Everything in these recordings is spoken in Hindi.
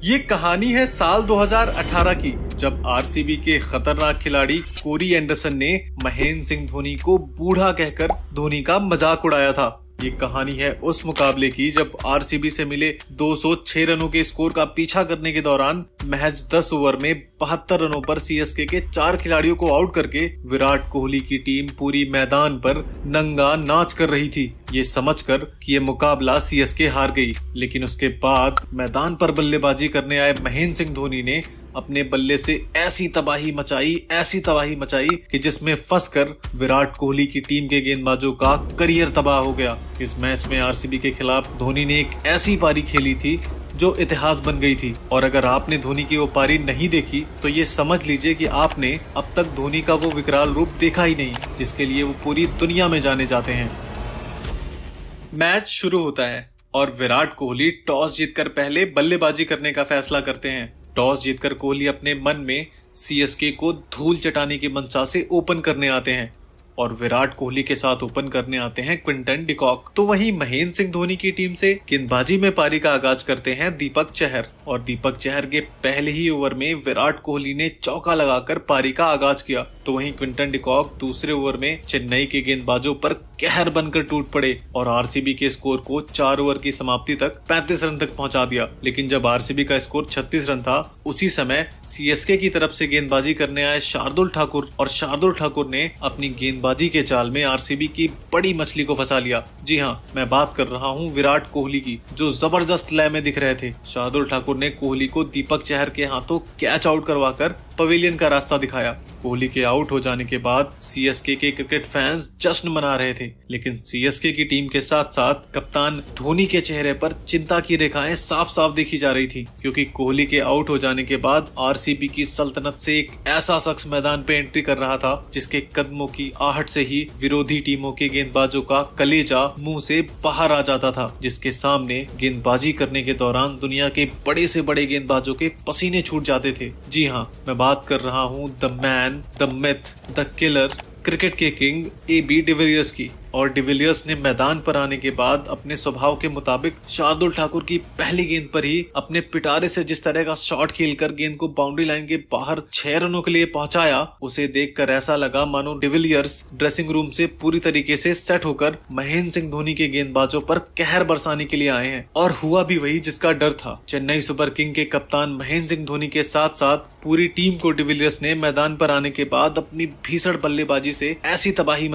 ये कहानी है साल 2018 की, जब आरसीबी के खतरनाक खिलाड़ी कोरी एंडरसन ने महेंद्र सिंह धोनी को बूढ़ा कहकर धोनी का मजाक उड़ाया था। ये कहानी है उस मुकाबले की जब आरसीबी से मिले 206 रनों के स्कोर का पीछा करने के दौरान महज 10 ओवर में 72 रनों पर सीएसके के 4 खिलाड़ियों को आउट करके विराट कोहली की टीम पूरी मैदान पर नंगा नाच कर रही थी, ये समझकर कि ये मुकाबला सीएसके हार गई। लेकिन उसके बाद मैदान पर बल्लेबाजी करने आए महेंद्र सिंह धोनी ने अपने बल्ले से ऐसी तबाही मचाई कि जिसमें फंसकर विराट कोहली की टीम के गेंदबाजों का करियर तबाह हो गया। इस मैच में आरसीबी के खिलाफ धोनी ने एक ऐसी पारी खेली थी जो इतिहास बन गई थी, और अगर आपने धोनी की वो पारी नहीं देखी तो ये समझ लीजिए कि आपने अब तक धोनी का वो विकराल रूप देखा ही नहीं, जिसके लिए वो पूरी दुनिया में जाने जाते हैं। मैच शुरू होता है और विराट कोहली टॉस जीतकर पहले बल्लेबाजी करने का फैसला करते हैं। टॉस जीतकर कोहली अपने मन में सीएसके को धूल चटाने की मंशा से ओपन करने आते हैं और विराट कोहली के साथ ओपन करने आते हैं क्विंटन डी कॉक। तो वहीं महेंद्र सिंह धोनी की टीम से गेंदबाजी में पारी का आगाज करते हैं दीपक चहर, और दीपक चहर के पहले ही ओवर में विराट कोहली ने चौका लगाकर पारी का आगाज किया। तो वहीं क्विंटन डी कॉक दूसरे ओवर में चेन्नई के गेंदबाजों पर कहर बनकर टूट पड़े और आरसीबी के स्कोर को 4 ओवर की समाप्ति तक 35 रन तक पहुंचा दिया। लेकिन जब आरसीबी का स्कोर 36 रन था, उसी समय सीएसके की तरफ से गेंदबाजी करने आए शार्दुल ठाकुर, और शार्दुल ठाकुर ने अपनी गेंदबाजी के चाल में आरसीबी की बड़ी मछली को फंसा लिया। जी हाँ, मैं बात कर रहा हूँ विराट कोहली की, जो जबरदस्त लय में दिख रहे थे। शार्दुल ठाकुर ने कोहली को दीपक चहर के हाथों कैच आउट करवाकर पवेलियन का रास्ता दिखाया। कोहली के आउट हो जाने के बाद सीएसके के क्रिकेट फैंस जश्न मना रहे थे, लेकिन सीएसके की टीम के साथ साथ कप्तान धोनी के चेहरे पर चिंता की रेखाएं साफ साफ देखी जा रही थी, क्योंकि कोहली के आउट हो जाने के बाद आरसीबी की सल्तनत से एक ऐसा शख्स मैदान पे एंट्री कर रहा था जिसके कदमों की आहट से ही विरोधी टीमों के गेंदबाजों का कलेजा मुंह से बाहर आ जाता था, जिसके सामने गेंदबाजी करने के दौरान दुनिया के बड़े से बड़े गेंदबाजों के पसीने छूट जाते थे। जी हाँ, मैं बात कर रहा हूँ the man, the myth, the killer, cricket के किंग AB डिविलियर्स की। और डिविलियर्स ने मैदान पर आने के बाद अपने स्वभाव के मुताबिक शार्दुल ठाकुर की पहली गेंद पर ही अपने पिटारे से जिस तरह का शॉट खेलकर गेंद को बाउंड्री लाइन के बाहर 6 रनों के लिए पहुंचाया, उसे देखकर ऐसा लगा मानो डिविलियर्स ड्रेसिंग रूम से पूरी तरीके से सेट होकर महेंद्र सिंह धोनी के गेंदबाजों पर कहर बरसाने के लिए आए हैं। और हुआ भी वही जिसका डर था। चेन्नई सुपर किंग के कप्तान महेंद्र सिंह धोनी के साथ साथ पूरी टीम को डिविलियर्स ने मैदान पर आने के बाद अपनी भीषण बल्लेबाजी से ऐसी तबाही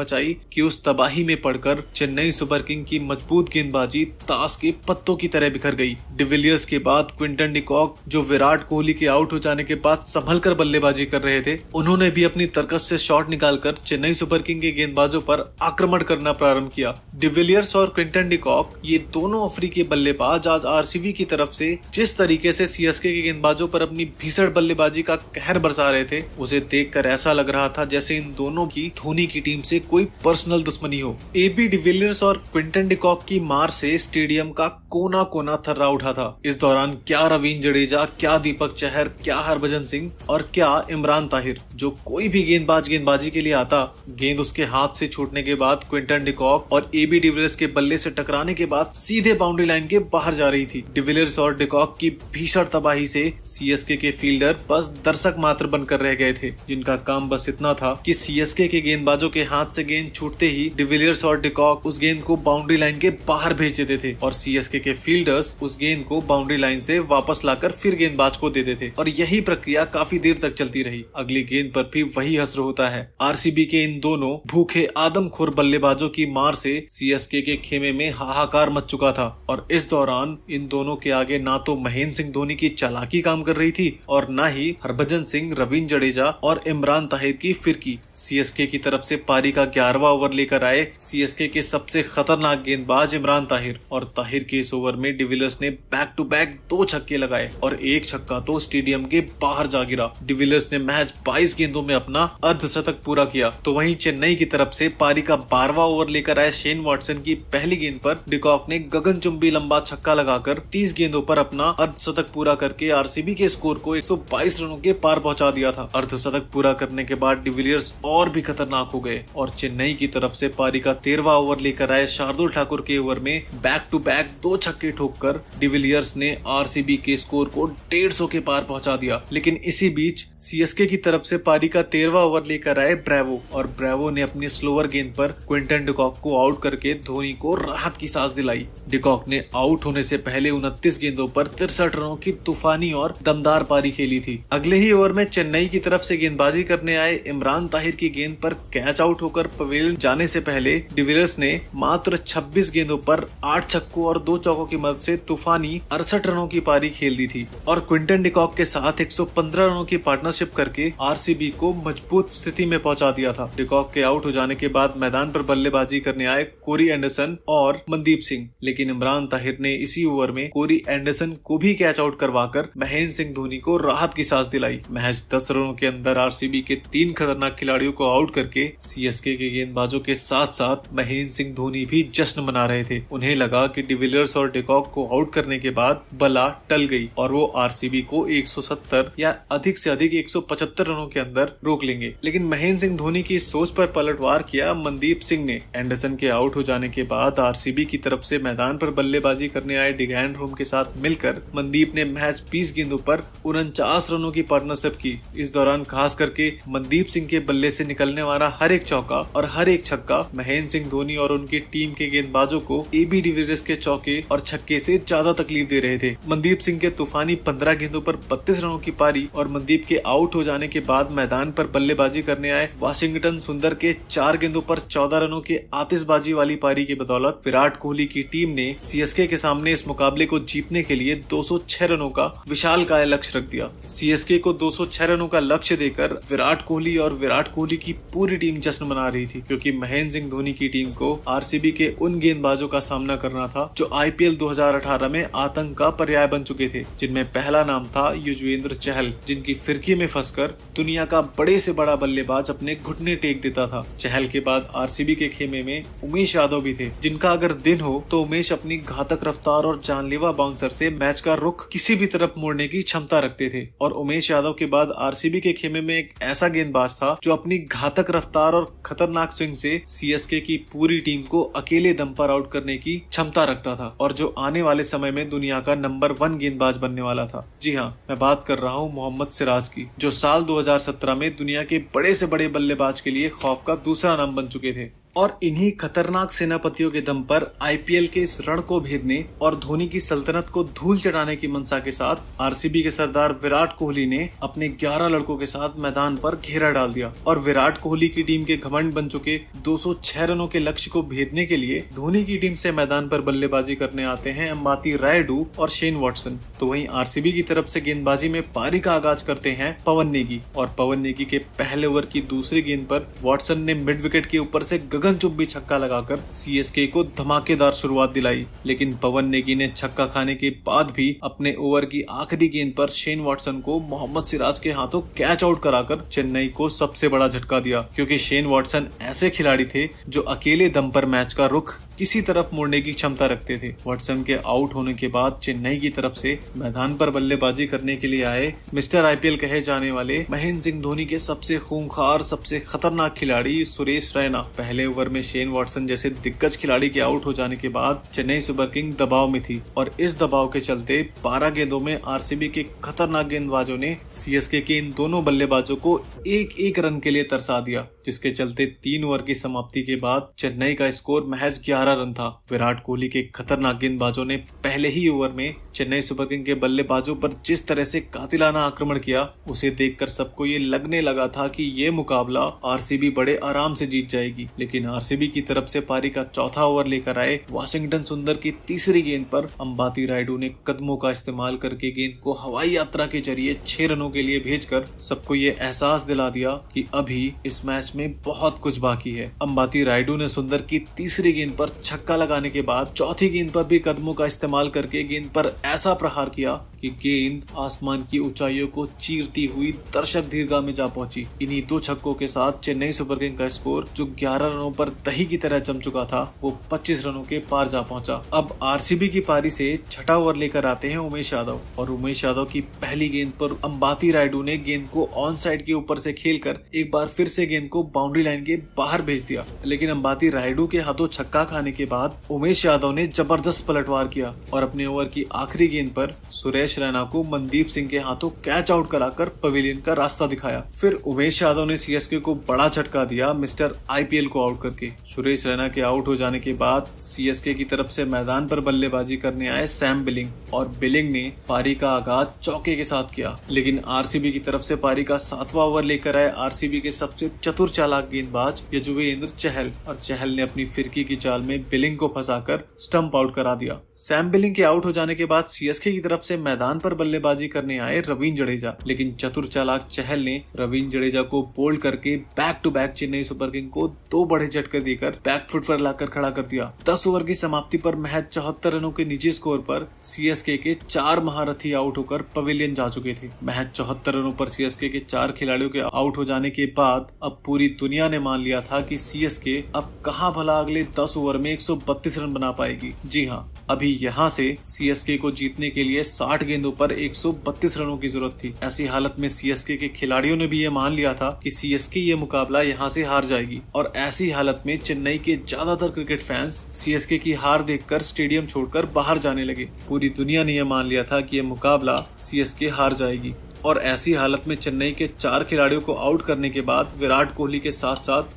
मचाई कि उस तबाही में पड़कर चेन्नई सुपर किंग की मजबूत गेंदबाजी ताश के पत्तों की तरह बिखर गई। डिविलियर्स के बाद क्विंटन डी कॉक, जो विराट कोहली के आउट हो जाने के बाद संभलकर बल्लेबाजी कर रहे थे, उन्होंने भी अपनी तरकस से शॉट निकालकर चेन्नई सुपर किंग के गेंदबाजों पर आक्रमण करना प्रारंभ किया। डिविलियर्स और क्विंटन डी कॉक, ये दोनों अफ्रीकी बल्लेबाज आज आरसीबी की तरफ से जिस तरीके से सीएसके के गेंदबाजों पर अपनी भीषण बल्लेबाजी का कहर बरसा रहे थे, उसे देखकर ऐसा लग रहा था जैसे इन दोनों की धोनी की टीम से कोई पर्सनल दुश्मनी हो। AB डिविलियर्स और क्विंटन डी कॉक की मार से स्टेडियम का कोना कोना थर्रा उठा था। इस दौरान क्या रवींद्र जडेजा, क्या दीपक चहर, क्या हरभजन सिंह और क्या इमरान ताहिर, जो कोई भी गेंदबाज गेंदबाजी के लिए आता, गेंद उसके हाथ से छूटने के बाद क्विंटन डी कॉक और AB डिविलियर्स के बल्ले से टकराने के बाद सीधे बाउंड्री लाइन के बाहर जा रही थी। डिविलियर्स और डी कॉक की भीषण तबाही से सीएसके के फील्डर बस दर्शक मात्र बनकर रह गए थे, जिनका काम बस इतना था कि सीएसके के गेंदबाजों के हाथ से गेंद छूटते ही डिविलियर्स और डी कॉक उस गेंद को बाउंड्री लाइन के बाहर भेज देते थे और सीएसके के फील्डर्स उस गेंद को बाउंड्री लाइन से वापस लाकर फिर गेंदबाज को दे देते, और यही प्रक्रिया काफी देर तक चलती रही। अगली गेंद पर भी वही हश्र होता है। आरसीबी के इन दोनों भूखे आदमखोर बल्लेबाजों की मार से सीएसके के खेमे में हाहाकार मच चुका था, और इस दौरान इन दोनों के आगे ना तो महेंद्र सिंह धोनी की चालाकी काम कर रही थी और न ही हरभजन सिंह, रवींद्र जडेजा और इमरान ताहिर की फिरकी। सीएसके की तरफ से पारी का 11वां ओवर लेकर आए सीएसके के सबसे खतरनाक गेंदबाज इमरान ताहिर, और ताहिर के इस ओवर में डिविलियर्स ने बैक टू बैक 2 छक्के लगाए और एक छक्का तो स्टेडियम के बाहर जा गिरा। डिविलियर्स ने महज 22 गेंदों में अपना अर्धशतक पूरा किया। तो वहीं चेन्नई की तरफ से पारी का 12वां ओवर लेकर आए शेन वॉटसन की पहली गेंद पर डी कॉक ने गगनचुंबी लंबा छक्का लगाकर 30 गेंदों पर अपना अर्धशतक पूरा करके आरसीबी के स्कोर को 122 रनों के पार पहुंचा दिया था। अर्धशतक पूरा करने के बाद डिविलियर्स और भी खतरनाक हो गए और चेन्नई की तरफ से पारी का 13वां ओवर लेकर आए शार्दुल ठाकुर के ओवर में बैक टू बैक 2 छक्के ठोककर डिविलियर्स ने आरसीबी के स्कोर को 150 के पार पहुंचा दिया। लेकिन इसी बीच सीएसके की तरफ से पारी का 13वां ओवर लेकर आए ब्रेवो, और ब्रेवो ने अपनी स्लोअर गेंद पर क्विंटन डिकॉक को आउट करके धोनी को राहत की सांस दिलाई। डिकॉक ने आउट होने से पहले 29 गेंदों पर 63 रनों की तूफानी और दमदार पारी खेली थी। अगले ही ओवर में चेन्नई की तरफ से गेंदबाजी करने आए इमरान ताहिर की गेंद पर कैच आउट होकर पवेलियन जाने से पहले डिविलियर्स ने मात्र 26 गेंदों पर 8 छक्कों और 2 चौकों की मदद से तूफानी 68 रनों की पारी खेल दी थी और क्विंटन डिकॉक के साथ 115 रनों की पार्टनरशिप करके आरसीबी को मजबूत स्थिति में पहुंचा दिया था। डिकॉक के आउट हो जाने के बाद मैदान पर बल्लेबाजी करने आए कोरी एंडरसन और मनदीप सिंह, लेकिन इमरान ताहिर ने इसी ओवर में कोरी एंडरसन को भी कैच आउट करवाकर महेंद्र सिंह धोनी को राहत की सांस दिलाई। महज 10 रनों के अंदर आरसीबी के 3 खतरनाक खिलाड़ियों को आउट करके सीएसके के गेंदबाजों के साथ साथ महेंद्र सिंह धोनी भी जश्न मना रहे थे। उन्हें लगा कि डिविलियर्स और डिकॉक को आउट करने के बाद बला टल गई और वो आरसीबी को 170 या अधिक से अधिक 175 रनों के अंदर रोक लेंगे। लेकिन महेंद्र सिंह धोनी की सोच पर पलटवार किया मनदीप सिंह ने। एंडरसन के आउट हो जाने के बाद आरसीबी की तरफ से मैदान पर बल्लेबाजी करने आए डिगैन रोम के साथ मिलकर मनदीप ने महज 20 गेंदों पर 49 रनों की पार्टनरशिप की। इस दौरान खास करके मनदीप सिंह के बल्ले से निकलने वाला हर एक चौका और हर एक छक्का महेंद्र सिंह धोनी और उनकी टीम के गेंदबाजों को एबी डिविलियर्स के चौके और छक्के से ज्यादा तकलीफ दे रहे थे। मनदीप सिंह के तूफानी 15 गेंदों पर 32 रनों की पारी और मनदीप के आउट हो जाने के बाद मैदान पर बल्लेबाजी करने आए वाशिंगटन सुंदर के 4 गेंदों पर 14 रनों के आतिशबाजी वाली पारी की बदौलत विराट कोहली की टीम ने सीएसके के सामने इस मुकाबले को जीतने के लिए 206 रनों का विशालकाय लक्ष्य रख दिया। सीएसके को 206 रनों का लक्ष्य देकर विराट कोहली की पूरी टीम जश्न मना रही थी, क्योंकि महेंद्र सिंह धोनी की टीम को आरसीबी के उन गेंदबाजों का सामना करना था जो आईपीएल 2018 में आतंक का पर्याय बन चुके थे, जिनमें पहला नाम था युजवेंद्र चहल, जिनकी फिरकी में फंसकर दुनिया का बड़े से बड़ा बल्लेबाज अपने घुटने टेक देता था। चहल के बाद आरसीबी के खेमे में उमेश यादव भी थे, जिनका अगर दिन हो तो उमेश अपनी घातक रफ्तार और जानलेवा बाउंसर से मैच का रुख किसी भी तरफ मोड़ने की क्षमता रखते थे। और उमेश यादव के बाद आरसीबी के खेमे में एक ऐसा गेंदबाज था जो अपनी घातक रफ्तार और खतरनाक स्विंग से सीएसके की पूरी टीम को अकेले दम पर आउट करने की क्षमता रखता था और जो आने वाले समय में दुनिया का नंबर 1 गेंदबाज बनने वाला था। जी हाँ, मैं बात कर रहा हूँ मोहम्मद सिराज की, जो साल 2017 में दुनिया के बड़े से बड़े बल्लेबाज के लिए खौफ का दूसरा नाम बन चुके थे। और इन्हीं खतरनाक सेनापतियों के दम पर आईपीएल के इस रण को भेदने और धोनी की सल्तनत को धूल चढ़ाने की मंशा के साथ आरसीबी के सरदार विराट कोहली ने अपने 11 लड़कों के साथ मैदान पर घेरा डाल दिया और विराट कोहली की टीम के घमंड बन चुके 206 रनों के लक्ष्य को भेदने के लिए धोनी की टीम से मैदान पर बल्लेबाजी करने आते हैं अंबाती रायडू और शेन वॉटसन। तो वहीं आरसीबी की तरफ से गेंदबाजी में पारी का आगाज करते हैं पवन नेगी, और पवन नेगी के पहले ओवर की दूसरी गेंद पर वॉटसन ने मिड विकेट के ऊपर से गगनचुंबी छक्का लगाकर सीएसके को धमाकेदार शुरुआत दिलाई। लेकिन पवन नेगी ने छक्का खाने के बाद भी अपने ओवर की आखिरी गेंद पर शेन वॉटसन को मोहम्मद सिराज के हाथों कैच आउट कराकर चेन्नई को सबसे बड़ा झटका दिया, क्योंकि शेन वॉटसन ऐसे खिलाड़ी थे जो अकेले दम पर मैच का रुख किसी तरफ मोड़ने की क्षमता रखते थे। वॉटसन के आउट होने के बाद चेन्नई की तरफ से मैदान पर बल्लेबाजी करने के लिए आए मिस्टर आईपीएल कहे जाने वाले महेंद्र सिंह धोनी के सबसे खूंखार, सबसे खतरनाक खिलाड़ी सुरेश रैना। पहले ओवर में शेन वॉटसन जैसे दिग्गज खिलाड़ी के आउट हो जाने के बाद चेन्नई सुपर किंग दबाव में थी और इस दबाव के चलते 12 गेंदों में आरसीबी के खतरनाक गेंदबाजों ने सीएसके के इन दोनों बल्लेबाजों को एक रन के लिए तरसा दिया, जिसके चलते 3 ओवर की समाप्ति के बाद चेन्नई का स्कोर महज 11 रन था। विराट कोहली के खतरनाक गेंदबाजों ने पहले ही ओवर में चेन्नई सुपर किंग के बल्लेबाजों पर जिस तरह से कातिलाना आक्रमण किया, उसे देखकर सबको ये लगने लगा था कि ये मुकाबला आरसीबी बड़े आराम से जीत जाएगी। लेकिन आरसीबी की तरफ से पारी का चौथा ओवर लेकर आए वाशिंगटन सुंदर की तीसरी गेंद पर अंबाती रायडू ने कदमों का इस्तेमाल करके गेंद को हवाई यात्रा के जरिए 6 रनों के लिए भेजकर सबको ये एहसास दिला दिया कि अभी इस मैच में बहुत कुछ बाकी है। अंबाती रायडू ने सुंदर की तीसरी गेंद पर छक्का लगाने के बाद चौथी गेंद पर भी कदमों का इस्तेमाल करके गेंद पर ऐसा प्रहार किया कि गेंद आसमान की ऊंचाइयों को चीरती हुई दर्शक दीर्घा में जा पहुंची। इन्हीं 2 छक्कों के साथ चेन्नई सुपर किंग का स्कोर जो 11 रनों पर दही की तरह जम चुका था, वो 25 रनों के पार जा पहुंचा। अब आरसीबी की पारी से छठा ओवर लेकर आते हैं उमेश यादव, और उमेश यादव की पहली गेंद पर अंबाती रायडू ने गेंद को ऑन साइड के ऊपर से खेलकर एक बार फिर से गेंद को को बाउंड्री लाइन के बाहर भेज दिया, लेकिन अंबाती रायडू के हाथों छक्का खाने के बाद उमेश यादव ने जबरदस्त पलटवार किया और अपने ओवर की आखिरी गेंद पर सुरेश रैना को मनदीप सिंह के हाथों कैच आउट कराकर पवेलियन का रास्ता दिखाया। फिर उमेश यादव ने सीएसके को बड़ा झटका दिया मिस्टर आईपीएल को आउट करके। सुरेश रैना के आउट हो जाने के बाद सीएसके की तरफ से मैदान पर बल्लेबाजी करने आए सैम बिलिंग और बिलिंग ने पारी का आगाज चौके के साथ किया, लेकिन आरसीबी की तरफ से पारी का 7वां ओवर लेकर आए आरसीबी के सबसे चतुर चालाक गेंदबाज यजुवेंद्र चहल, और चहल ने अपनी फिरकी की चाल में बिलिंग को फंसाकर स्टंप आउट करा दिया। सैम बिलिंग के आउट हो जाने के बाद सीएसके की तरफ से मैदान पर बल्लेबाजी करने आए रवींद्र जडेजा, लेकिन चतुर चालाक चहल ने रवींद्र जडेजा को बोल्ड करके back to back Chennai super king को 2 बड़े झटके देकर बैक फुट पर लाकर खड़ा कर दिया। 10 ओवर की समाप्ति पर महज 74 रनों के निजी स्कोर पर सीएसके के 4 महारथी आउट होकर पवेलियन जा चुके थे। महज 74 रनों पर सीएसके के 4 खिलाड़ियों के आउट हो जाने के बाद अब पूरी दुनिया ने मान लिया था कि सीएसके अब कहां भला अगले 10 ओवर में 132 रन बना पाएगी। जी हां, अभी यहां से सीएसके को जीतने के लिए 60 गेंदों पर 132 रनों की जरूरत थी। ऐसी हालत में सीएसके के खिलाड़ियों ने भी ये मान लिया था कि सीएसके ये मुकाबला यहां से हार जाएगी, और ऐसी हालत में चेन्नई के ज्यादातर क्रिकेट फैंस सीएसके की हार देखकर स्टेडियम छोड़कर बाहर जाने लगे। पूरी दुनिया ने यह मान लिया था कि यह मुकाबला सीएसके हार जाएगी, और ऐसी हालत में चेन्नई के 4 खिलाड़ियों को आउट करने के बाद विराट कोहली के साथ साथ